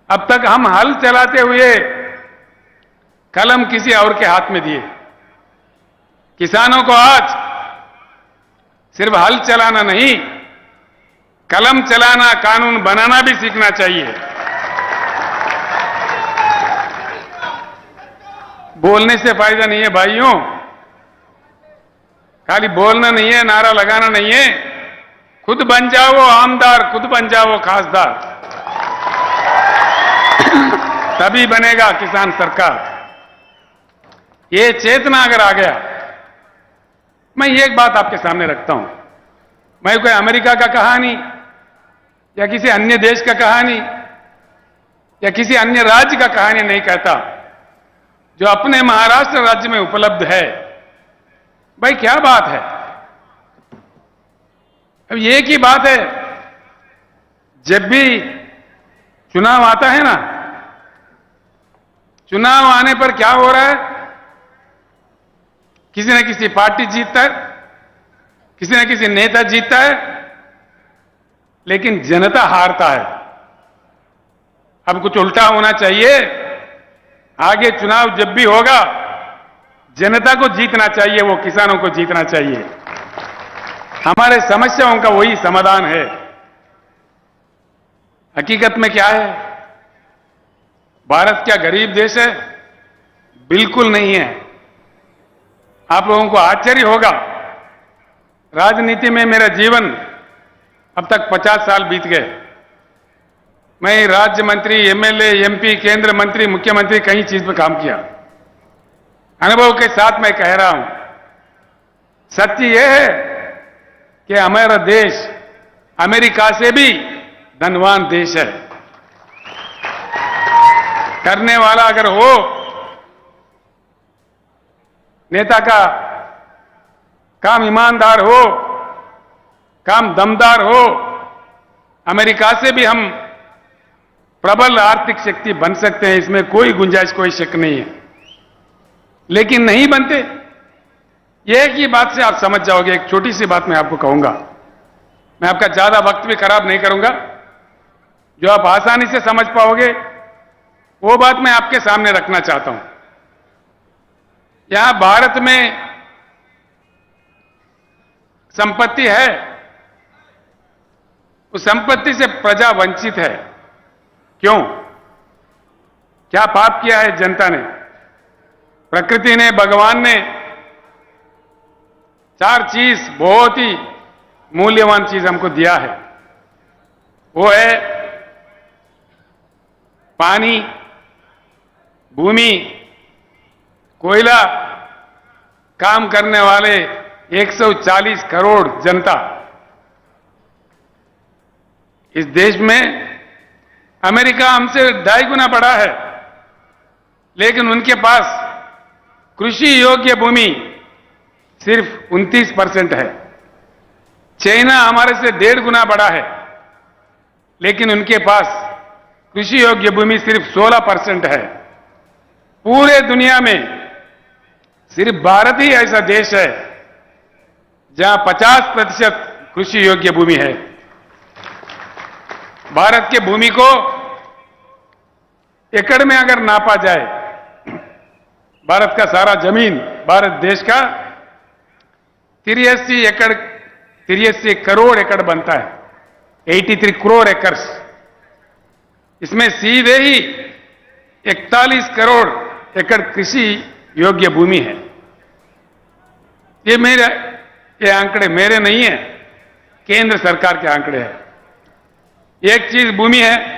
अब तक हम हल चलाते हुए कलम किसी और के हाथ में दिए। किसानों को आज सिर्फ हल चलाना नहीं, कलम चलाना, कानून बनाना भी सीखना चाहिए। बोलने से फायदा नहीं है भाइयों, खाली बोलना नहीं है, नारा लगाना नहीं है। खुद बन जाओ आमदार, खुद बन जाओ खासदार, तभी बनेगा किसान सरकार। ये चेतना अगर आ गया, मैं एक बात आपके सामने रखता हूं, मैं कोई अमेरिका का कहानी या किसी अन्य देश का कहानी या किसी अन्य राज्य का कहानी नहीं कहता, जो अपने महाराष्ट्र राज्य में उपलब्ध है। भाई क्या बात है, अब एक ही बात है, जब भी चुनाव आता है ना, चुनाव आने पर क्या हो रहा है, किसी न किसी पार्टी जीतता है, किसी न किसी नेता जीतता है, लेकिन जनता हारता है। अब कुछ उल्टा होना चाहिए, आगे चुनाव जब भी होगा जनता को जीतना चाहिए, वो किसानों को जीतना चाहिए। हमारे समस्याओं का वही समाधान है। हकीकत में क्या है, भारत क्या गरीब देश है? बिल्कुल नहीं है। आप लोगों को आश्चर्य होगा, राजनीति में मेरा जीवन अब तक 50 साल बीत गए। मैं राज्य मंत्री, एमएलए, एमपी, केंद्र मंत्री, मुख्यमंत्री, कई चीज पर काम किया। अनुभव के साथ मैं कह रहा हूं, सत्य यह है कि हमारा देश अमेरिका से भी धनवान देश है। करने वाला अगर हो, नेता का काम ईमानदार हो, काम दमदार हो, अमेरिका से भी हम प्रबल आर्थिक शक्ति बन सकते हैं, इसमें कोई गुंजाइश, कोई शक नहीं है। लेकिन नहीं बनते। एक ही बात से आप समझ जाओगे। एक छोटी सी बात मैं आपको कहूंगा, मैं आपका ज्यादा वक्त भी खराब नहीं करूंगा, जो आप आसानी से समझ पाओगे वो बात मैं आपके सामने रखना चाहता हूं। यहां भारत में संपत्ति है, उस संपत्ति से प्रजा वंचित है। क्यों? क्या पाप किया है जनता ने? प्रकृति ने, भगवान ने 4 चीज, बहुत ही मूल्यवान चीज हमको दिया है। वो है पानी, भूमि, कोयला, काम करने वाले 140 करोड़ जनता। इस देश में अमेरिका हमसे 2.5 गुना बड़ा है, लेकिन उनके पास कृषि योग्य भूमि सिर्फ 29% है। चाइना हमारे से 1.5 गुना बड़ा है, लेकिन उनके पास कृषि योग्य भूमि सिर्फ 16% है। पूरे दुनिया में सिर्फ भारत ही ऐसा देश है जहां 50% कृषि योग्य भूमि है। भारत के भूमि को एकड़ में अगर नापा जाए, भारत का सारा जमीन, भारत देश का 83 करोड़ एकड़ बनता है, 83 करोड़ एकर्स। इसमें सीधे ही 41 करोड़ एकड़ कृषि योग्य भूमि है। ये आंकड़े मेरे नहीं है, केंद्र सरकार के आंकड़े हैं। एक चीज भूमि है,